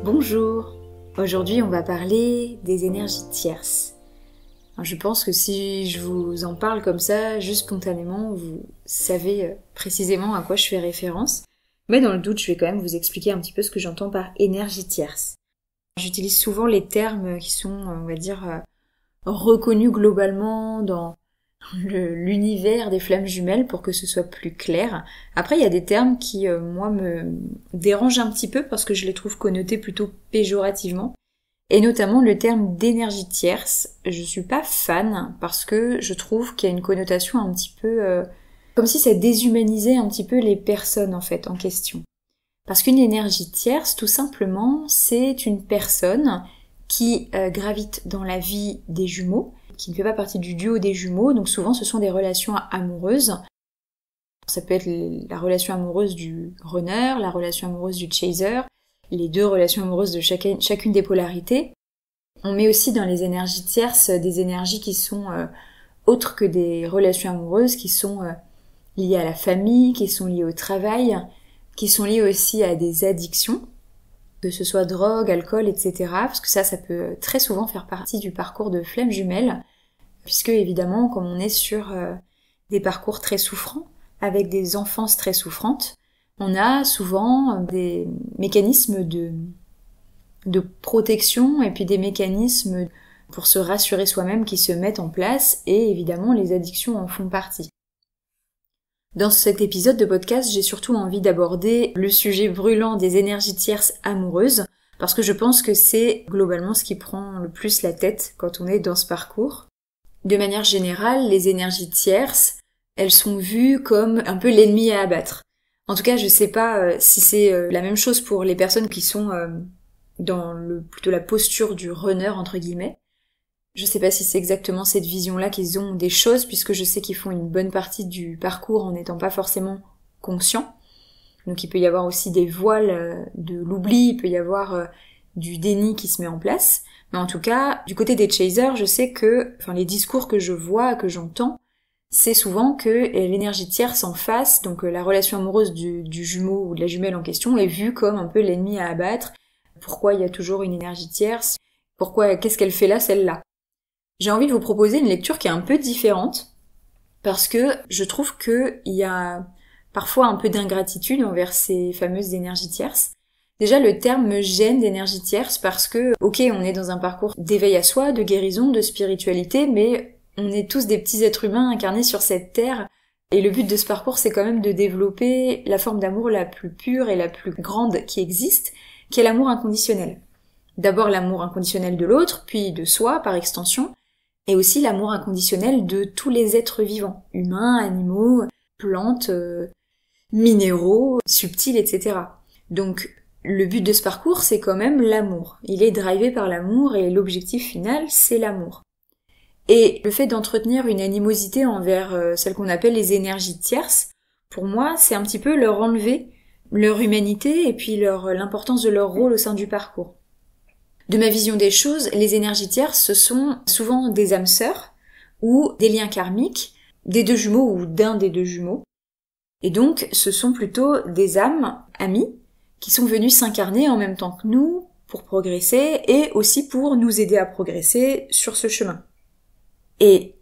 Bonjour, aujourd'hui on va parler des énergies tierces. Alors, je pense que si je vous en parle comme ça, juste spontanément, vous savez précisément à quoi je fais référence. Mais dans le doute, je vais quand même vous expliquer un petit peu ce que j'entends par énergie tierce. J'utilise souvent les termes qui sont, on va dire, reconnus globalement dans l'univers des flammes jumelles pour que ce soit plus clair. Après, il y a des termes qui, moi, me dérangent un petit peu parce que je les trouve connotés plutôt péjorativement. Et notamment le terme d'énergie tierce. Je suis pas fan parce que je trouve qu'il y a une connotation un petit peu... comme si ça déshumanisait un petit peu les personnes, en fait, en question. Parce qu'une énergie tierce, tout simplement, c'est une personne qui gravite dans la vie des jumeaux, qui ne fait pas partie du duo des jumeaux, donc souvent ce sont des relations amoureuses. Ça peut être la relation amoureuse du runner, la relation amoureuse du chaser, les deux relations amoureuses de chacune des polarités. On met aussi dans les énergies tierces des énergies qui sont autres que des relations amoureuses, qui sont liées à la famille, qui sont liées au travail, qui sont liées aussi à des addictions, que ce soit drogue, alcool, etc. Parce que ça peut très souvent faire partie du parcours de flammes jumelles, puisque évidemment, comme on est sur des parcours très souffrants, avec des enfances très souffrantes, on a souvent des mécanismes de protection et puis des mécanismes pour se rassurer soi-même qui se mettent en place, et évidemment les addictions en font partie. Dans cet épisode de podcast, j'ai surtout envie d'aborder le sujet brûlant des énergies tierces amoureuses, parce que je pense que c'est globalement ce qui prend le plus la tête quand on est dans ce parcours. De manière générale, les énergies tierces, elles sont vues comme un peu l'ennemi à abattre. En tout cas, je sais pas si c'est la même chose pour les personnes qui sont dans plutôt la posture du runner, entre guillemets. Je sais pas si c'est exactement cette vision-là qu'ils ont des choses, puisque je sais qu'ils font une bonne partie du parcours en n'étant pas forcément conscients. Donc il peut y avoir aussi des voiles de l'oubli, il peut y avoir du déni qui se met en place. Mais en tout cas, du côté des chasers, je sais que, les discours que je vois, que j'entends, c'est souvent que l'énergie tierce en face, donc la relation amoureuse du jumeau ou de la jumelle en question, est vue comme un peu l'ennemi à abattre. Pourquoi il y a toujours une énergie tierce? Qu'est-ce qu'elle fait là, celle-là? J'ai envie de vous proposer une lecture qui est un peu différente, parce que je trouve qu'il y a parfois un peu d'ingratitude envers ces fameuses énergies tierces. Déjà, le terme me gêne d'énergie tierce parce que, ok, on est dans un parcours d'éveil à soi, de guérison, de spiritualité, mais on est tous des petits êtres humains incarnés sur cette terre, et le but de ce parcours, c'est quand même de développer la forme d'amour la plus pure et la plus grande qui existe, qui est l'amour inconditionnel. D'abord l'amour inconditionnel de l'autre, puis de soi par extension, et aussi l'amour inconditionnel de tous les êtres vivants, humains, animaux, plantes, minéraux, subtils, etc. Donc le but de ce parcours, c'est quand même l'amour. Il est drivé par l'amour et l'objectif final, c'est l'amour. Et le fait d'entretenir une animosité envers celles qu'on appelle les énergies tierces, pour moi, c'est un petit peu leur enlever leur humanité et puis l'importance de leur rôle au sein du parcours. De ma vision des choses, les énergies tierces, ce sont souvent des âmes sœurs ou des liens karmiques, des deux jumeaux ou d'un des deux jumeaux. Et donc, ce sont plutôt des âmes amies qui sont venues s'incarner en même temps que nous pour progresser et aussi pour nous aider à progresser sur ce chemin. Et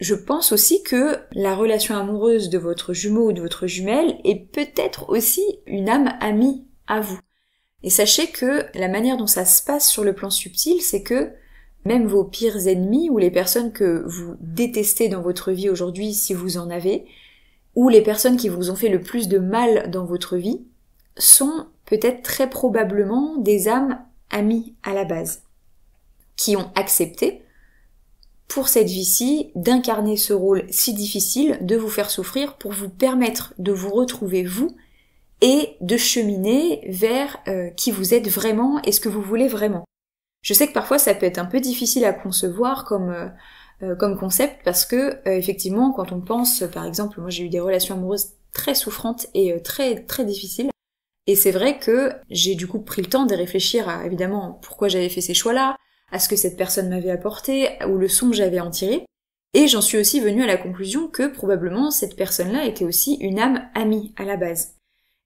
je pense aussi que la relation amoureuse de votre jumeau ou de votre jumelle est peut-être aussi une âme amie à vous. Et sachez que la manière dont ça se passe sur le plan subtil, c'est que même vos pires ennemis ou les personnes que vous détestez dans votre vie aujourd'hui, si vous en avez, ou les personnes qui vous ont fait le plus de mal dans votre vie, sont peut-être très probablement des âmes amies à la base, qui ont accepté, pour cette vie-ci, d'incarner ce rôle si difficile, de vous faire souffrir pour vous permettre de vous retrouver vous, et de cheminer vers qui vous êtes vraiment et ce que vous voulez vraiment. Je sais que parfois ça peut être un peu difficile à concevoir comme concept parce que effectivement quand on pense, par exemple, moi j'ai eu des relations amoureuses très souffrantes et très très difficiles, et c'est vrai que j'ai du coup pris le temps de réfléchir à évidemment pourquoi j'avais fait ces choix-là, à ce que cette personne m'avait apporté, aux leçons que j'avais en tirées, et j'en suis aussi venue à la conclusion que probablement cette personne-là était aussi une âme amie à la base.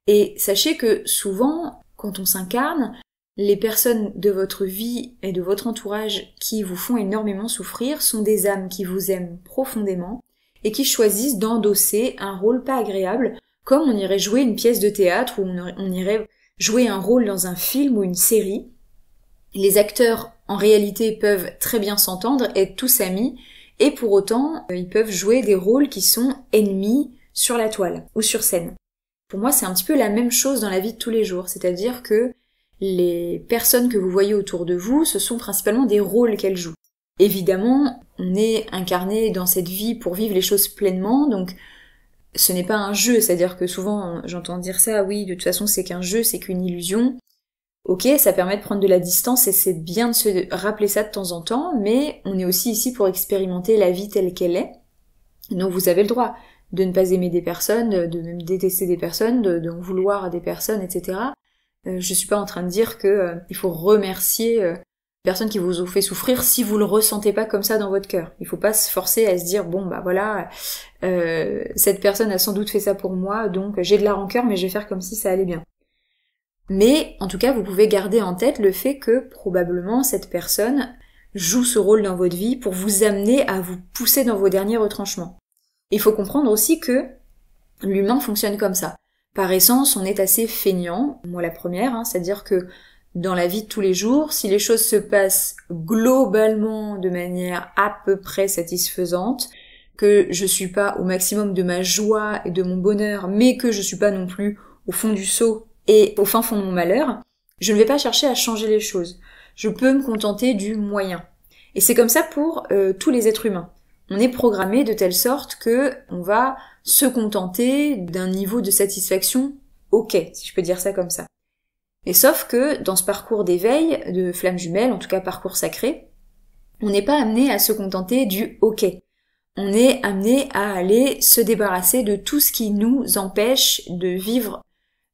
Et sachez que souvent, quand on s'incarne, les personnes de votre vie et de votre entourage qui vous font énormément souffrir sont des âmes qui vous aiment profondément et qui choisissent d'endosser un rôle pas agréable, comme on irait jouer une pièce de théâtre ou on irait jouer un rôle dans un film ou une série. Les acteurs, en réalité, peuvent très bien s'entendre, être tous amis, et pour autant, ils peuvent jouer des rôles qui sont ennemis sur la toile ou sur scène. Pour moi, c'est un petit peu la même chose dans la vie de tous les jours, c'est-à-dire que les personnes que vous voyez autour de vous, ce sont principalement des rôles qu'elles jouent. Évidemment, on est incarné dans cette vie pour vivre les choses pleinement, donc ce n'est pas un jeu, c'est-à-dire que souvent j'entends dire ça, oui, de toute façon c'est qu'un jeu, c'est qu'une illusion. Ok, ça permet de prendre de la distance et c'est bien de se rappeler ça de temps en temps, mais on est aussi ici pour expérimenter la vie telle qu'elle est. Donc vous avez le droit de ne pas aimer des personnes, de même détester des personnes, de en vouloir à des personnes, etc. Je suis pas en train de dire que il faut remercier les personnes qui vous ont fait souffrir si vous le ressentez pas comme ça dans votre cœur. Il faut pas se forcer à se dire bon bah voilà, cette personne a sans doute fait ça pour moi, donc j'ai de la rancœur mais je vais faire comme si ça allait bien. Mais en tout cas vous pouvez garder en tête le fait que probablement cette personne joue ce rôle dans votre vie pour vous amener à vous pousser dans vos derniers retranchements. Il faut comprendre aussi que l'humain fonctionne comme ça. Par essence, on est assez feignant, moi la première, c'est-à-dire que dans la vie de tous les jours, si les choses se passent globalement de manière à peu près satisfaisante, que je suis pas au maximum de ma joie et de mon bonheur, mais que je suis pas non plus au fond du seau et au fin fond de mon malheur, je ne vais pas chercher à changer les choses. Je peux me contenter du moyen. Et c'est comme ça pour tous les êtres humains. On est programmé de telle sorte que on va se contenter d'un niveau de satisfaction ok, si je peux dire ça comme ça. Et sauf que dans ce parcours d'éveil, de flamme jumelle, en tout cas parcours sacré, on n'est pas amené à se contenter du ok. On est amené à aller se débarrasser de tout ce qui nous empêche de vivre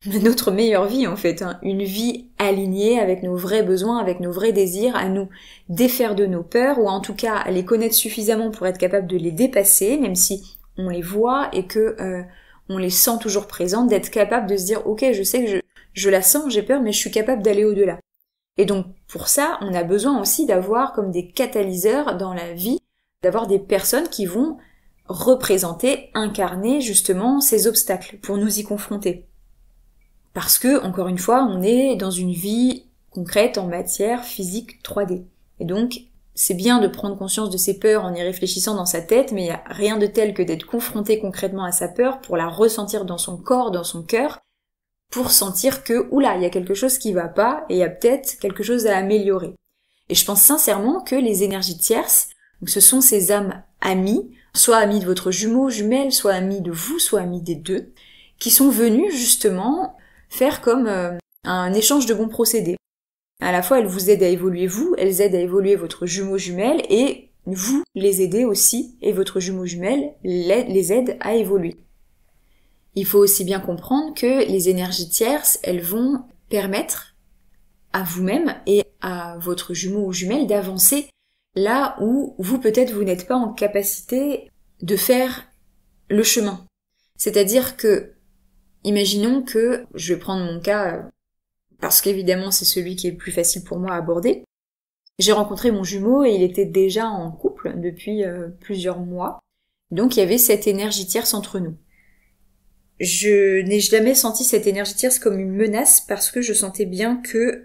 notre meilleure vie en fait, une vie alignée avec nos vrais besoins, avec nos vrais désirs, à nous défaire de nos peurs, ou en tout cas à les connaître suffisamment pour être capable de les dépasser, même si on les voit et que on les sent toujours présentes, d'être capable de se dire ok, je sais que je la sens, j'ai peur, mais je suis capable d'aller au-delà. Et donc pour ça, on a besoin aussi d'avoir comme des catalyseurs dans la vie, d'avoir des personnes qui vont représenter, incarner justement ces obstacles pour nous y confronter. Parce que, encore une fois, on est dans une vie concrète en matière physique 3D. Et donc, c'est bien de prendre conscience de ses peurs en y réfléchissant dans sa tête, mais il n'y a rien de tel que d'être confronté concrètement à sa peur pour la ressentir dans son corps, dans son cœur, pour sentir que, oula, il y a quelque chose qui va pas et il y a peut-être quelque chose à améliorer. Et je pense sincèrement que les énergies tierces, donc ce sont ces âmes amies, soit amies de votre jumeau, jumelle, soit amies de vous, soit amies des deux, qui sont venues justement faire comme un échange de bons procédés. À la fois, elles vous aident à évoluer vous, elles aident à évoluer votre jumeau jumelle, et vous les aidez aussi, et votre jumeau jumelle les aide à évoluer. Il faut aussi bien comprendre que les énergies tierces, elles vont permettre à vous-même et à votre jumeau ou jumelle d'avancer là où vous peut-être vous n'êtes pas en capacité de faire le chemin. C'est-à-dire que imaginons que, je vais prendre mon cas, parce qu'évidemment c'est celui qui est le plus facile pour moi à aborder. J'ai rencontré mon jumeau et il était déjà en couple depuis plusieurs mois. Donc il y avait cette énergie tierce entre nous. Je n'ai jamais senti cette énergie tierce comme une menace parce que je sentais bien que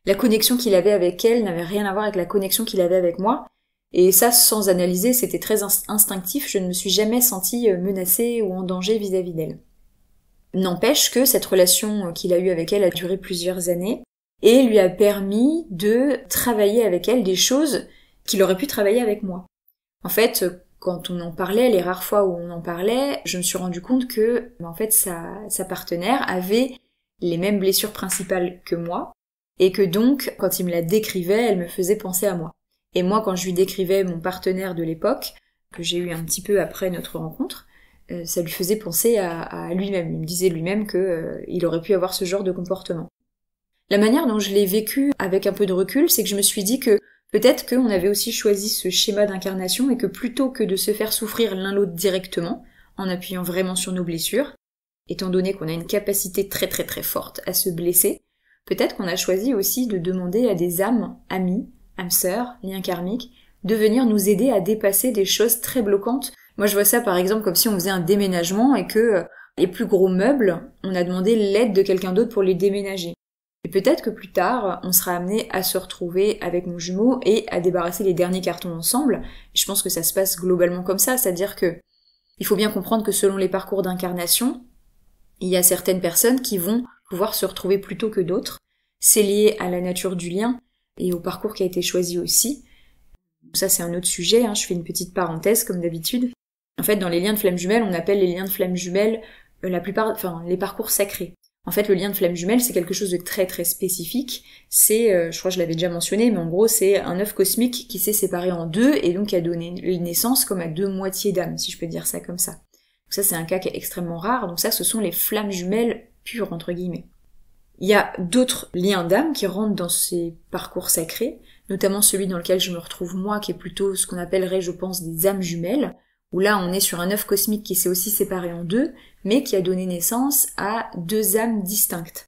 la connexion qu'il avait avec elle n'avait rien à voir avec la connexion qu'il avait avec moi. Et ça, sans analyser, c'était très instinctif. Je ne me suis jamais sentie menacée ou en danger vis-à-vis d'elle. N'empêche que cette relation qu'il a eue avec elle a duré plusieurs années et lui a permis de travailler avec elle des choses qu'il aurait pu travailler avec moi. En fait, quand on en parlait, les rares fois où on en parlait, je me suis rendu compte que en fait sa partenaire avait les mêmes blessures principales que moi et que donc quand il me la décrivait, elle me faisait penser à moi. Et moi quand je lui décrivais mon partenaire de l'époque, que j'ai eu un petit peu après notre rencontre, ça lui faisait penser à lui-même. Il me disait lui-même que il aurait pu avoir ce genre de comportement. La manière dont je l'ai vécu avec un peu de recul, c'est que je me suis dit que peut-être qu'on avait aussi choisi ce schéma d'incarnation et que plutôt que de se faire souffrir l'un l'autre directement, en appuyant vraiment sur nos blessures, étant donné qu'on a une capacité très très très forte à se blesser, peut-être qu'on a choisi aussi de demander à des âmes, amis, âmes sœurs, liens karmiques, de venir nous aider à dépasser des choses très bloquantes. Moi je vois ça par exemple comme si on faisait un déménagement et que les plus gros meubles, on a demandé l'aide de quelqu'un d'autre pour les déménager. Et peut-être que plus tard, on sera amené à se retrouver avec mon jumeau et à débarrasser les derniers cartons ensemble. Je pense que ça se passe globalement comme ça, c'est-à-dire que il faut bien comprendre que selon les parcours d'incarnation, il y a certaines personnes qui vont pouvoir se retrouver plus tôt que d'autres. C'est lié à la nature du lien et au parcours qui a été choisi aussi. Ça c'est un autre sujet, je fais une petite parenthèse comme d'habitude. En fait, dans les liens de flammes jumelles, on appelle les liens de flammes jumelles les parcours sacrés. En fait, le lien de flamme jumelle, c'est quelque chose de très très spécifique. C'est, je crois que je l'avais déjà mentionné, mais en gros, c'est un œuf cosmique qui s'est séparé en deux et donc qui a donné naissance comme à deux moitiés d'âme, si je peux dire ça comme ça. Donc ça, c'est un cas qui est extrêmement rare. Donc ça, ce sont les flammes jumelles pures, entre guillemets. Il y a d'autres liens d'âme qui rentrent dans ces parcours sacrés, notamment celui dans lequel je me retrouve moi, qui est plutôt ce qu'on appellerait, je pense, des âmes jumelles, où là, on est sur un œuf cosmique qui s'est aussi séparé en deux, mais qui a donné naissance à deux âmes distinctes.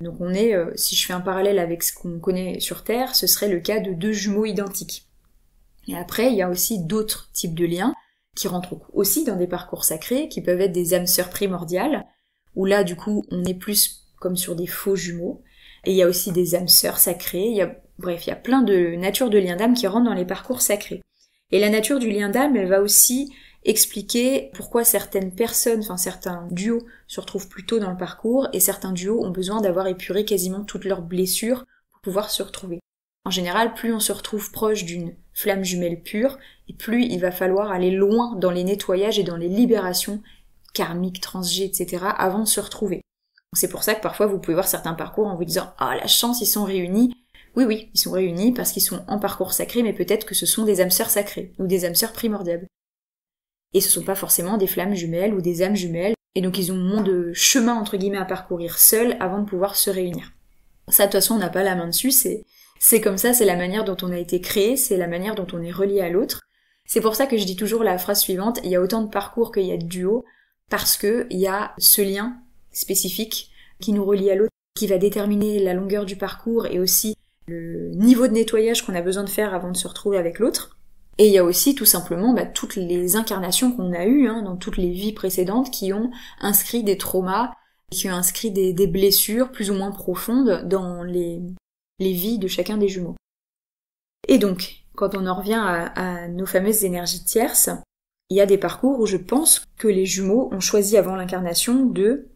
Donc on est, si je fais un parallèle avec ce qu'on connaît sur Terre, ce serait le cas de deux jumeaux identiques. Et après, il y a aussi d'autres types de liens qui rentrent aussi dans des parcours sacrés, qui peuvent être des âmes sœurs primordiales, où là, du coup, on est plus comme sur des faux jumeaux. Et il y a aussi des âmes sœurs sacrées, il y a plein de natures de liens d'âme qui rentrent dans les parcours sacrés. Et la nature du lien d'âme, elle va aussi expliquer pourquoi certaines personnes, certains duos se retrouvent plus tôt dans le parcours et certains duos ont besoin d'avoir épuré quasiment toutes leurs blessures pour pouvoir se retrouver. En général, plus on se retrouve proche d'une flamme jumelle pure, et plus il va falloir aller loin dans les nettoyages et dans les libérations karmiques, transgées, etc. avant de se retrouver. C'est pour ça que parfois vous pouvez voir certains parcours en vous disant « Ah, la chance, ils sont réunis !» Oui, ils sont réunis parce qu'ils sont en parcours sacré, mais peut-être que ce sont des âmes sœurs sacrées, ou des âmes sœurs primordiales. Et ce sont pas forcément des flammes jumelles ou des âmes jumelles, et donc ils ont moins de chemin entre guillemets à parcourir seuls avant de pouvoir se réunir. Ça, de toute façon, on n'a pas la main dessus, c'est comme ça, c'est la manière dont on a été créé, c'est la manière dont on est relié à l'autre. C'est pour ça que je dis toujours la phrase suivante, il y a autant de parcours qu'il y a de duos, parce que il y a ce lien spécifique qui nous relie à l'autre, qui va déterminer la longueur du parcours et aussi le niveau de nettoyage qu'on a besoin de faire avant de se retrouver avec l'autre. Et il y a aussi tout simplement toutes les incarnations qu'on a eues dans toutes les vies précédentes qui ont inscrit des traumas, qui ont inscrit des blessures plus ou moins profondes dans les vies de chacun des jumeaux. Et donc, quand on en revient à nos fameuses énergies tierces, il y a des parcours où je pense que les jumeaux ont choisi avant l'incarnation de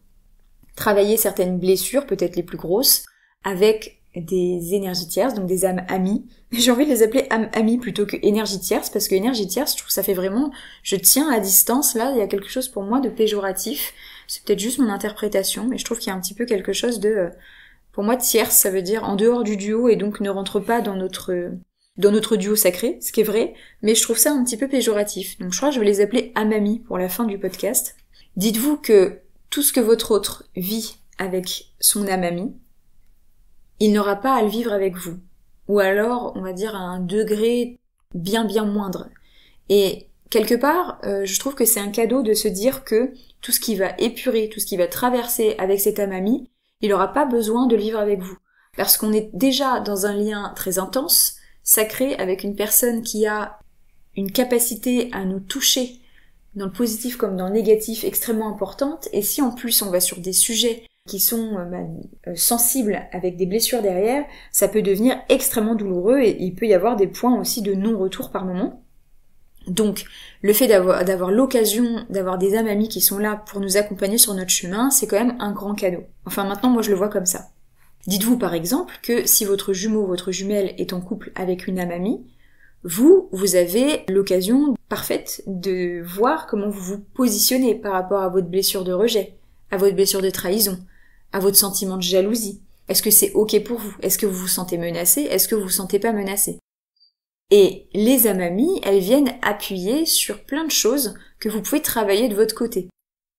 travailler certaines blessures, peut-être les plus grosses, avec des énergies tierces, donc des âmes amies. J'ai envie de les appeler âmes amies plutôt que énergie tierce, parce que énergie tierce, je trouve que ça fait vraiment, je tiens à distance, là, il y a quelque chose pour moi de péjoratif. C'est peut-être juste mon interprétation, mais je trouve qu'il y a un petit peu quelque chose de, pour moi, tierce, ça veut dire en dehors du duo, et donc ne rentre pas dans notre duo sacré, ce qui est vrai, mais je trouve ça un petit peu péjoratif. Donc je crois que je vais les appeler âmes amies pour la fin du podcast. Dites-vous que tout ce que votre autre vit avec son âme amie, il n'aura pas à le vivre avec vous. Ou alors, on va dire, à un degré bien moindre. Et quelque part, je trouve que c'est un cadeau de se dire que tout ce qui va épurer, tout ce qui va traverser avec cette âme amie, il n'aura pas besoin de le vivre avec vous. Parce qu'on est déjà dans un lien très intense, sacré, avec une personne qui a une capacité à nous toucher, dans le positif comme dans le négatif, extrêmement importante. Et si en plus on va sur des sujets qui sont sensibles avec des blessures derrière, ça peut devenir extrêmement douloureux et il peut y avoir des points aussi de non-retour par moment. Donc, le fait d'avoir l'occasion d'avoir des âmes amies qui sont là pour nous accompagner sur notre chemin, c'est quand même un grand cadeau. Enfin, maintenant, moi, je le vois comme ça. Dites-vous, par exemple, que si votre jumeau ou votre jumelle est en couple avec une âme amie, vous avez l'occasion parfaite de voir comment vous vous positionnez par rapport à votre blessure de rejet, à votre blessure de trahison, à votre sentiment de jalousie. Est-ce que c'est ok pour vous? Est-ce que vous vous sentez menacé? Est-ce que vous vous sentez pas menacé? Et les âmes amies, elles viennent appuyer sur plein de choses que vous pouvez travailler de votre côté.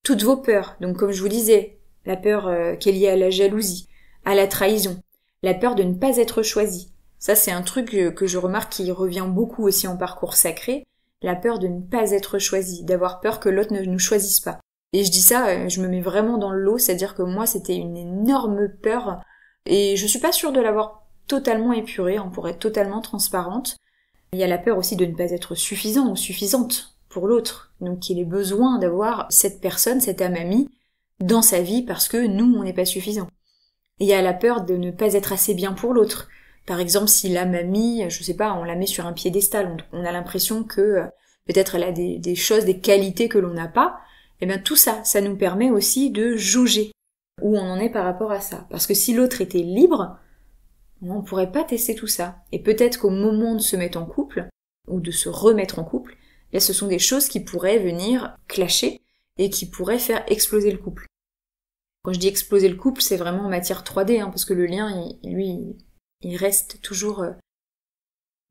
Toutes vos peurs, donc comme je vous disais, la peur qui est liée à la jalousie, à la trahison, la peur de ne pas être choisi. Ça, c'est un truc que je remarque qui revient beaucoup aussi en parcours sacré, la peur de ne pas être choisi, d'avoir peur que l'autre ne nous choisisse pas. Et je dis ça, je me mets vraiment dans le lot, c'est-à-dire que moi, c'était une énorme peur. Et je suis pas sûre de l'avoir totalement épuré, pour être totalement transparente. Il y a la peur aussi de ne pas être suffisant ou suffisante pour l'autre. Donc qu'il ait besoin d'avoir cette personne, cette âme amie, dans sa vie parce que nous, on n'est pas suffisant. Et il y a la peur de ne pas être assez bien pour l'autre. Par exemple, si l'âme amie, je sais pas, on la met sur un piédestal, on a l'impression que peut-être elle a des choses, des qualités que l'on n'a pas, et bien tout ça, ça nous permet aussi de jauger où on en est par rapport à ça. Parce que si l'autre était libre, on pourrait pas tester tout ça. Et peut-être qu'au moment de se mettre en couple, ou de se remettre en couple, là, ce sont des choses qui pourraient venir clasher et qui pourraient faire exploser le couple. Quand je dis exploser le couple, c'est vraiment en matière 3D, parce que le lien, il reste toujours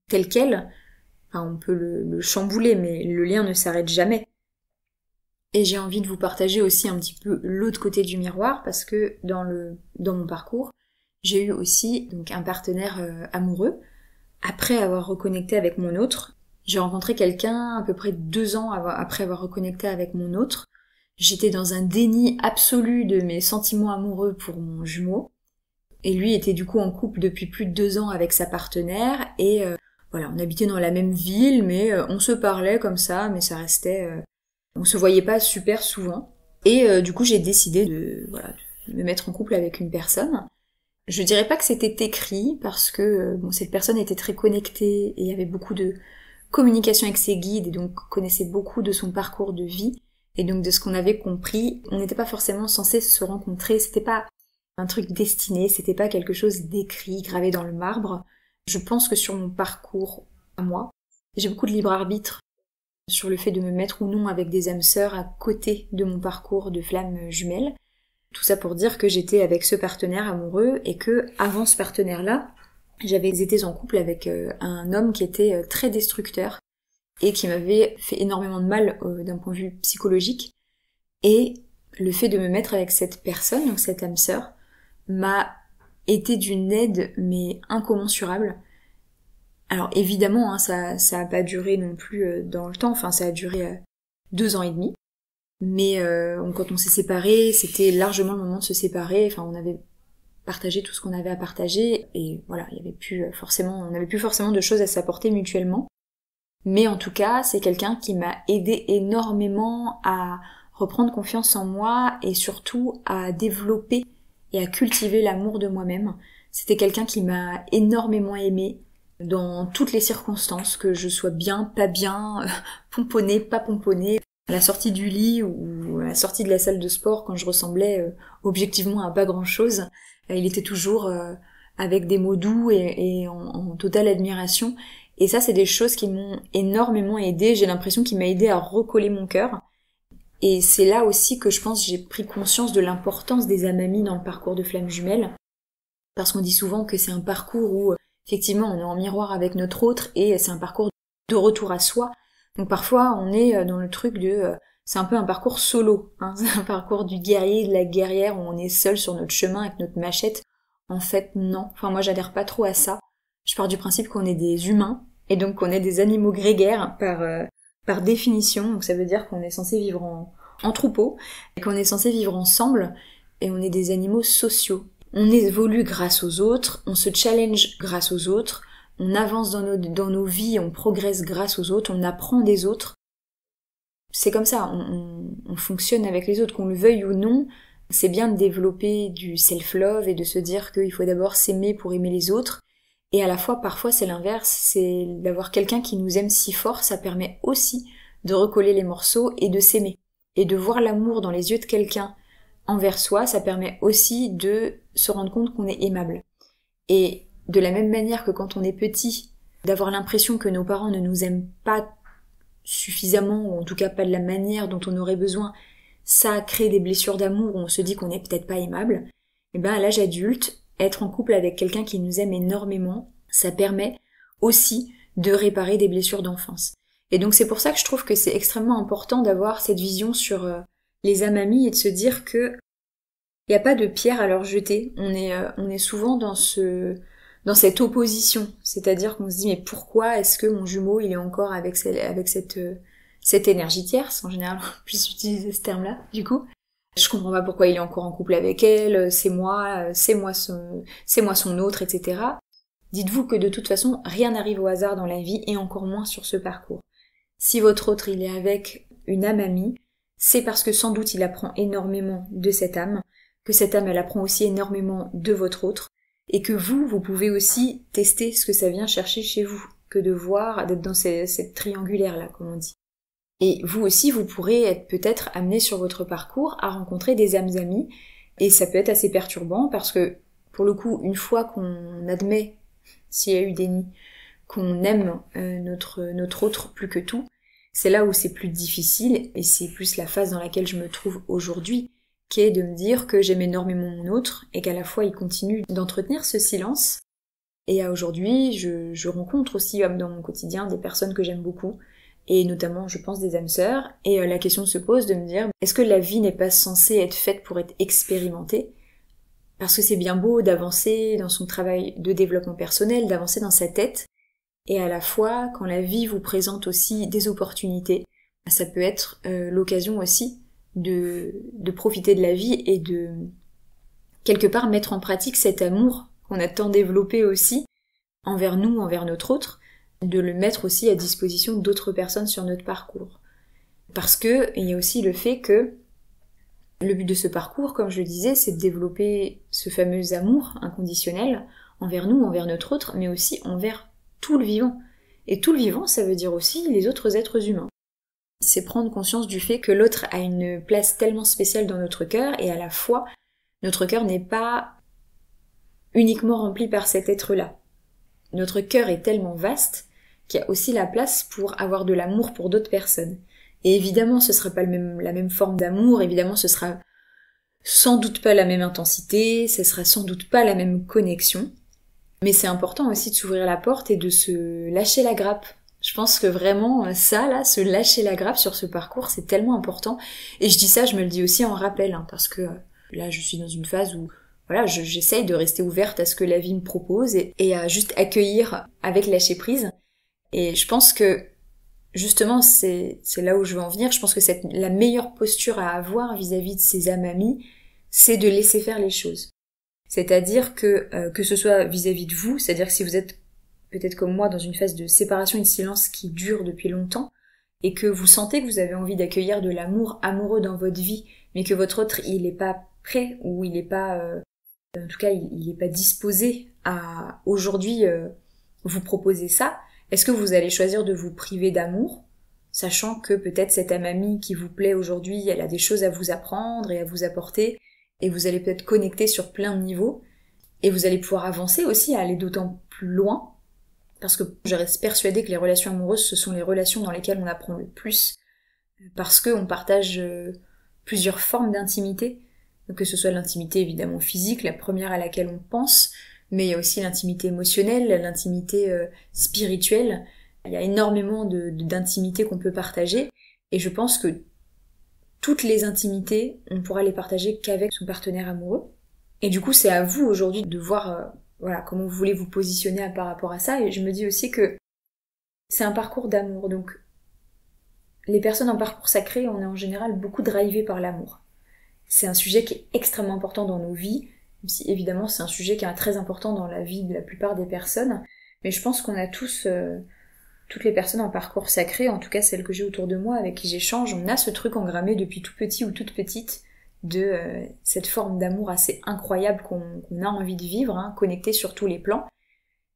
tel quel. Enfin, on peut le chambouler, mais le lien ne s'arrête jamais. Et j'ai envie de vous partager aussi un petit peu l'autre côté du miroir, parce que dans mon parcours, j'ai eu aussi donc un partenaire amoureux. Après avoir reconnecté avec mon autre, j'ai rencontré quelqu'un à peu près 2 ans après avoir reconnecté avec mon autre. J'étais dans un déni absolu de mes sentiments amoureux pour mon jumeau. Et lui était du coup en couple depuis plus de 2 ans avec sa partenaire. Et voilà, on habitait dans la même ville, mais on se parlait comme ça, mais ça restait... on se voyait pas super souvent. Et du coup, j'ai décidé de me mettre en couple avec une personne. Je dirais pas que c'était écrit, parce que cette personne était très connectée, et il y avait beaucoup de communication avec ses guides, et donc connaissait beaucoup de son parcours de vie. Et donc de ce qu'on avait compris, on n'était pas forcément censé se rencontrer, c'était pas un truc destiné, c'était pas quelque chose d'écrit, gravé dans le marbre. Je pense que sur mon parcours à moi, j'ai beaucoup de libre arbitre sur le fait de me mettre ou non avec des âmes sœurs à côté de mon parcours de flamme jumelle. Tout ça pour dire que j'étais avec ce partenaire amoureux et que avant ce partenaire-là, j'avais été en couple avec un homme qui était très destructeur et qui m'avait fait énormément de mal d'un point de vue psychologique. Et le fait de me mettre avec cette personne, donc cette âme sœur, m'a été d'une aide mais incommensurable. Alors évidemment, ça a pas duré non plus dans le temps, enfin ça a duré 2 ans et demi. Mais quand on s'est séparés, c'était largement le moment de se séparer, enfin on avait partagé tout ce qu'on avait à partager, et voilà, on n'avait plus forcément de choses à s'apporter mutuellement. Mais en tout cas, c'est quelqu'un qui m'a aidé énormément à reprendre confiance en moi et surtout à développer et à cultiver l'amour de moi-même. C'était quelqu'un qui m'a énormément aimée dans toutes les circonstances, que je sois bien, pas bien, pomponnée, pas pomponnée, à la sortie du lit ou à la sortie de la salle de sport quand je ressemblais objectivement à pas grand-chose. Il était toujours avec des mots doux et en totale admiration. Et ça, c'est des choses qui m'ont énormément aidée. J'ai l'impression qu'il m'a aidée à recoller mon cœur. Et c'est là aussi que je pense j'ai pris conscience de l'importance des âmes amies dans le parcours de flamme jumelle. Parce qu'on dit souvent que c'est un parcours où, effectivement, on est en miroir avec notre autre et c'est un parcours de retour à soi. Donc parfois, on est dans le truc de... c'est un peu un parcours solo. C'est un parcours du guerrier, de la guerrière, où on est seul sur notre chemin avec notre machette. En fait, non. Enfin, moi, j'adhère pas trop à ça. Je pars du principe qu'on est des humains, et donc qu'on est des animaux grégaires par définition. Donc ça veut dire qu'on est censé vivre en troupeau, et qu'on est censé vivre ensemble, et on est des animaux sociaux. On évolue grâce aux autres, on se challenge grâce aux autres, on avance dans nos vies, on progresse grâce aux autres, on apprend des autres. C'est comme ça, on fonctionne avec les autres, qu'on le veuille ou non. C'est bien de développer du self-love et de se dire qu'il faut d'abord s'aimer pour aimer les autres. Et à la fois, parfois, c'est l'inverse, c'est d'avoir quelqu'un qui nous aime si fort, ça permet aussi de recoller les morceaux et de s'aimer. Et de voir l'amour dans les yeux de quelqu'un envers soi, ça permet aussi de se rendre compte qu'on est aimable. Et de la même manière que quand on est petit, d'avoir l'impression que nos parents ne nous aiment pas suffisamment, ou en tout cas pas de la manière dont on aurait besoin, ça crée des blessures d'amour où on se dit qu'on n'est peut-être pas aimable. Et à l'âge adulte, être en couple avec quelqu'un qui nous aime énormément, ça permet aussi de réparer des blessures d'enfance. Et donc c'est pour ça que je trouve que c'est extrêmement important d'avoir cette vision sur les âmes amies et de se dire que il n'y a pas de pierre à leur jeter. On est souvent dans cette opposition. C'est-à-dire qu'on se dit mais pourquoi est-ce que mon jumeau il est encore avec cette énergie tierce, en général, on puisse utiliser ce terme-là, du coup. je comprends pas pourquoi il est encore en couple avec elle, c'est moi son autre, etc. Dites-vous que de toute façon, rien n'arrive au hasard dans la vie et encore moins sur ce parcours. Si votre autre il est avec une âme amie, c'est parce que sans doute il apprend énormément de cette âme, que cette âme elle apprend aussi énormément de votre autre, et que vous pouvez aussi tester ce que ça vient chercher chez vous, que de voir, d'être dans cette triangulaire-là, comme on dit. Et vous aussi, vous pourrez être peut-être amené sur votre parcours à rencontrer des âmes amies, et ça peut être assez perturbant parce que, pour le coup, une fois qu'on admet, s'il y a eu déni, qu'on aime notre autre plus que tout, c'est là où c'est plus difficile, et c'est plus la phase dans laquelle je me trouve aujourd'hui, qui est de me dire que j'aime énormément mon autre, et qu'à la fois il continue d'entretenir ce silence. Et aujourd'hui, je rencontre aussi dans mon quotidien des personnes que j'aime beaucoup, et notamment, je pense, des âmes sœurs, et la question se pose de me dire, est-ce que la vie n'est pas censée être faite pour être expérimentée? Parce que c'est bien beau d'avancer dans son travail de développement personnel, d'avancer dans sa tête, et à la fois, quand la vie vous présente aussi des opportunités, ça peut être l'occasion aussi de profiter de la vie et de, quelque part, mettre en pratique cet amour qu'on a tant développé aussi, envers nous, envers notre autre, de le mettre aussi à disposition d'autres personnes sur notre parcours. Parce que il y a aussi le fait que le but de ce parcours, comme je le disais, c'est de développer ce fameux amour inconditionnel envers nous, envers notre autre, mais aussi envers tout le vivant. Et tout le vivant, ça veut dire aussi les autres êtres humains. C'est prendre conscience du fait que l'autre a une place tellement spéciale dans notre cœur, et à la fois, notre cœur n'est pas uniquement rempli par cet être-là. Notre cœur est tellement vaste qu'il y a aussi la place pour avoir de l'amour pour d'autres personnes. Et évidemment, ce sera pas la même forme d'amour, évidemment, ce sera sans doute pas la même intensité, ce sera sans doute pas la même connexion. Mais c'est important aussi de s'ouvrir la porte et de se lâcher la grappe. Je pense que vraiment, ça, là, se lâcher la grappe sur ce parcours, c'est tellement important. Et je dis ça, je me le dis aussi en rappel, parce que là, je suis dans une phase où voilà, j'essaye de rester ouverte à ce que la vie me propose et à juste accueillir avec lâcher prise. Et je pense que, justement, c'est là où je veux en venir. Je pense que la meilleure posture à avoir vis-à-vis de ses âmes amies, c'est de laisser faire les choses. C'est-à-dire que ce soit vis-à-vis de vous, c'est-à-dire que si vous êtes peut-être comme moi dans une phase de séparation et de silence qui dure depuis longtemps, et que vous sentez que vous avez envie d'accueillir de l'amour amoureux dans votre vie, mais que votre autre, il est pas prêt, ou il est pas... en tout cas, il n'est pas disposé à aujourd'hui vous proposer ça, est-ce que vous allez choisir de vous priver d'amour, sachant que peut-être cette âme amie qui vous plaît aujourd'hui, elle a des choses à vous apprendre et à vous apporter, et vous allez peut-être connecter sur plein de niveaux, et vous allez pouvoir avancer aussi, à aller d'autant plus loin, parce que je reste persuadée que les relations amoureuses, ce sont les relations dans lesquelles on apprend le plus, parce qu'on partage plusieurs formes d'intimité, que ce soit l'intimité évidemment physique, la première à laquelle on pense, mais il y a aussi l'intimité émotionnelle, l'intimité spirituelle. Il y a énormément d'intimité qu'on peut partager, et je pense que toutes les intimités, on pourra les partager qu'avec son partenaire amoureux. Et du coup, c'est à vous aujourd'hui de voir voilà, comment vous voulez vous positionner par rapport à ça, et je me dis aussi que c'est un parcours d'amour, donc les personnes en parcours sacré, on est en général beaucoup drivées par l'amour. C'est un sujet qui est extrêmement important dans nos vies, même si évidemment c'est un sujet qui est très important dans la vie de la plupart des personnes, mais je pense qu'on a tous, toutes les personnes en parcours sacré, en tout cas celles que j'ai autour de moi, avec qui j'échange, on a ce truc engrammé depuis tout petit ou toute petite, de cette forme d'amour assez incroyable qu'on a envie de vivre, connecté sur tous les plans.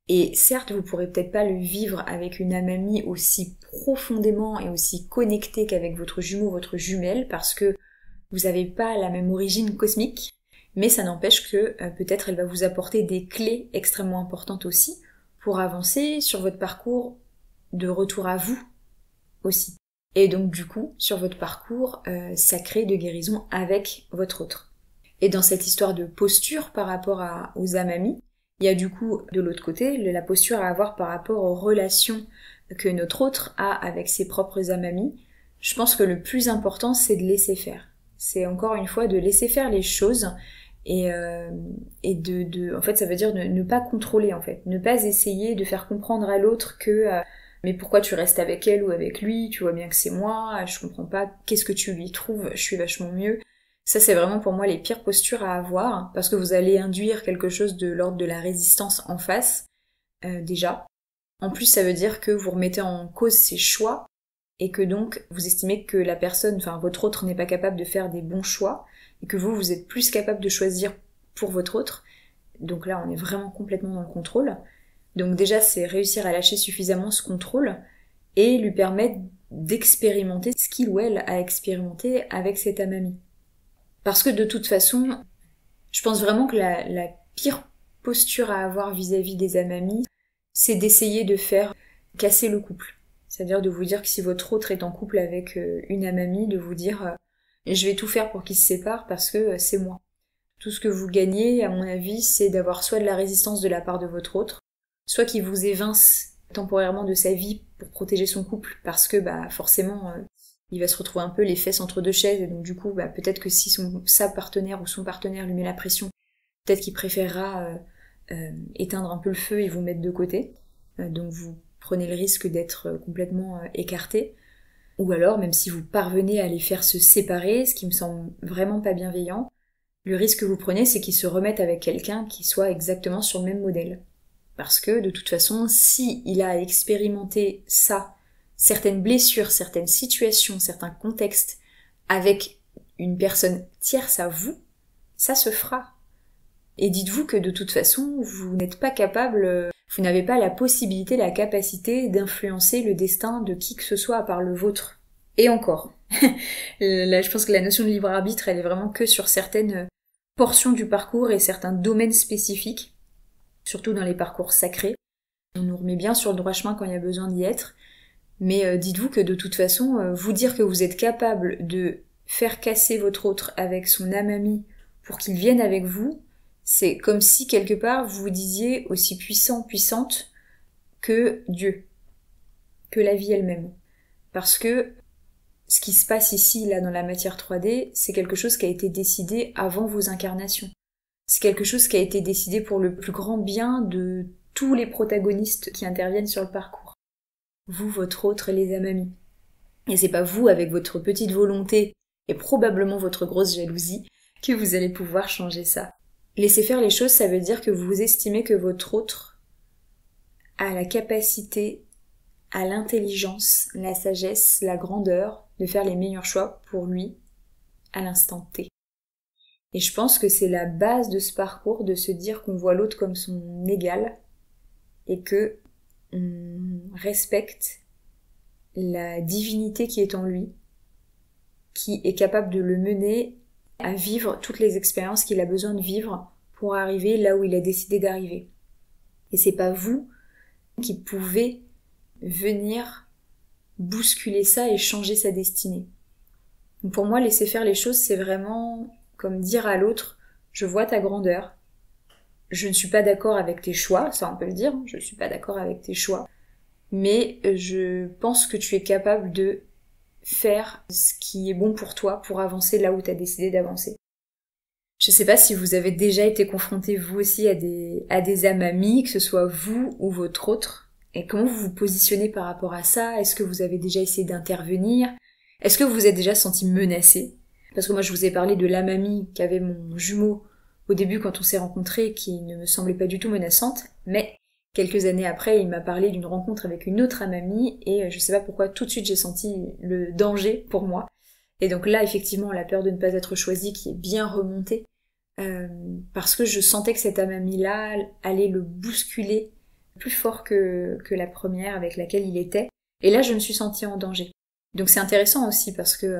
Et certes, vous pourrez peut-être pas le vivre avec une âme amie aussi profondément et aussi connectée qu'avec votre jumeau, votre jumelle, parce que vous n'avez pas la même origine cosmique, mais ça n'empêche que peut-être elle va vous apporter des clés extrêmement importantes aussi pour avancer sur votre parcours de retour à vous aussi. Et donc du coup, sur votre parcours sacré de guérison avec votre autre. Et dans cette histoire de posture par rapport aux âmes amies, il y a du coup de l'autre côté la posture à avoir par rapport aux relations que notre autre a avec ses propres âmes amies. Je pense que le plus important, c'est de laisser faire. C'est encore une fois de laisser faire les choses et en fait ça veut dire ne pas contrôler en fait, ne pas essayer de faire comprendre à l'autre que mais pourquoi tu restes avec elle ou avec lui, tu vois bien que c'est moi, je comprends pas, qu'est-ce que tu lui trouves, je suis vachement mieux. Ça, c'est vraiment pour moi les pires postures à avoir, parce que vous allez induire quelque chose de l'ordre de la résistance en face, déjà. En plus, ça veut dire que vous remettez en cause ses choix, et que donc vous estimez que la personne, enfin votre autre n'est pas capable de faire des bons choix, et que vous êtes plus capable de choisir pour votre autre. Donc là, on est vraiment complètement dans le contrôle. Donc déjà, c'est réussir à lâcher suffisamment ce contrôle, et lui permettre d'expérimenter ce qu'il ou elle a expérimenté avec cet amami. Parce que de toute façon, je pense vraiment que la pire posture à avoir vis-à-vis des amamis, c'est d'essayer de faire casser le couple. C'est-à-dire de vous dire que si votre autre est en couple avec une amami, de vous dire je vais tout faire pour qu'ils se séparent parce que c'est moi. Tout ce que vous gagnez, à mon avis, c'est d'avoir soit de la résistance de la part de votre autre, soit qu'il vous évince temporairement de sa vie pour protéger son couple, parce que forcément il va se retrouver un peu les fesses entre deux chaises, et donc du coup peut-être que si sa partenaire ou son partenaire lui met la pression, peut-être qu'il préférera éteindre un peu le feu et vous mettre de côté, donc vous prenez le risque d'être complètement écarté, ou alors même si vous parvenez à les faire se séparer, ce qui me semble vraiment pas bienveillant, le risque que vous prenez c'est qu'ils se remettent avec quelqu'un qui soit exactement sur le même modèle. Parce que, de toute façon, si il a expérimenté ça, certaines blessures, certaines situations, certains contextes, avec une personne tierce à vous, ça se fera. Et dites-vous que de toute façon, vous n'êtes pas capable, vous n'avez pas la possibilité, la capacité d'influencer le destin de qui que ce soit à part le vôtre. Et encore. Là, je pense que la notion de libre arbitre, elle est vraiment que sur certaines portions du parcours et certains domaines spécifiques. Surtout dans les parcours sacrés. On nous remet bien sur le droit chemin quand il y a besoin d'y être, mais dites-vous que de toute façon, vous dire que vous êtes capable de faire casser votre autre avec son amami pour qu'il vienne avec vous, c'est comme si quelque part vous vous disiez aussi puissant, puissante que Dieu, que la vie elle-même. Parce que ce qui se passe ici, là, dans la matière 3D, c'est quelque chose qui a été décidé avant vos incarnations. C'est quelque chose qui a été décidé pour le plus grand bien de tous les protagonistes qui interviennent sur le parcours. Vous, votre autre, les amamis. Et c'est pas vous, avec votre petite volonté et probablement votre grosse jalousie, que vous allez pouvoir changer ça. Laisser faire les choses, ça veut dire que vous estimez que votre autre a la capacité, a l'intelligence, la sagesse, la grandeur de faire les meilleurs choix pour lui à l'instant T. Et je pense que c'est la base de ce parcours, de se dire qu'on voit l'autre comme son égal et que on respecte la divinité qui est en lui, qui est capable de le mener à vivre toutes les expériences qu'il a besoin de vivre pour arriver là où il a décidé d'arriver. Et c'est pas vous qui pouvez venir bousculer ça et changer sa destinée. Donc pour moi, laisser faire les choses, c'est vraiment comme dire à l'autre, je vois ta grandeur, je ne suis pas d'accord avec tes choix, ça on peut le dire, je ne suis pas d'accord avec tes choix, mais je pense que tu es capable de faire ce qui est bon pour toi pour avancer là où tu as décidé d'avancer. Je sais pas si vous avez déjà été confronté vous aussi à des amamis, que ce soit vous ou votre autre, et comment vous vous positionnez par rapport à ça? Est-ce que vous avez déjà essayé d'intervenir? Est-ce que vous vous êtes déjà senti menacé? Parce que moi je vous ai parlé de l'amami qu'avait mon jumeau au début quand on s'est rencontrés, qui ne me semblait pas du tout menaçante, mais quelques années après il m'a parlé d'une rencontre avec une autre amami, et je sais pas pourquoi tout de suite j'ai senti le danger pour moi. Et donc là effectivement la peur de ne pas être choisie qui est bien remontée, parce que je sentais que cette amami-là allait le bousculer plus fort que la première avec laquelle il était, et là je me suis sentie en danger. Donc c'est intéressant aussi parce que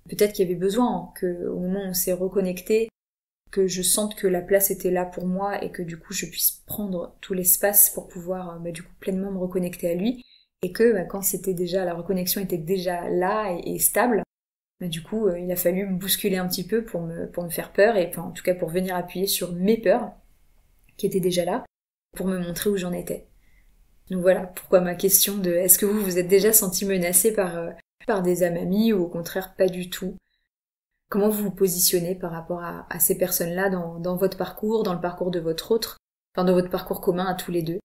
peut-être qu'il y avait besoin qu'au moment où on s'est reconnecté, que je sente que la place était là pour moi et que du coup je puisse prendre tout l'espace pour pouvoir du coup pleinement me reconnecter à lui, et que quand c'était déjà, la reconnexion était déjà là et stable, du coup il a fallu me bousculer un petit peu pour me faire peur, et enfin, en tout cas pour venir appuyer sur mes peurs qui étaient déjà là, pour me montrer où j'en étais. Donc voilà pourquoi ma question de est-ce que vous vous êtes déjà senti menacé par des amamis, ou au contraire pas du tout? Comment vous vous positionnez par rapport à ces personnes-là dans votre parcours, dans le parcours de votre autre, enfin dans votre parcours commun à tous les deux?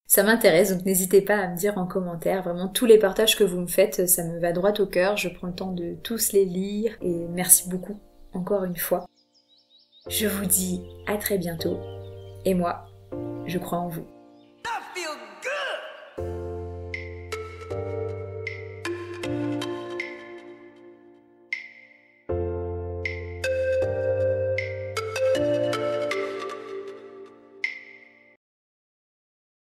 Ça m'intéresse, donc n'hésitez pas à me dire en commentaire. Vraiment, tous les partages que vous me faites, ça me va droit au cœur. Je prends le temps de tous les lire, et merci beaucoup. encore une fois. Je vous dis à très bientôt et moi, je crois en vous.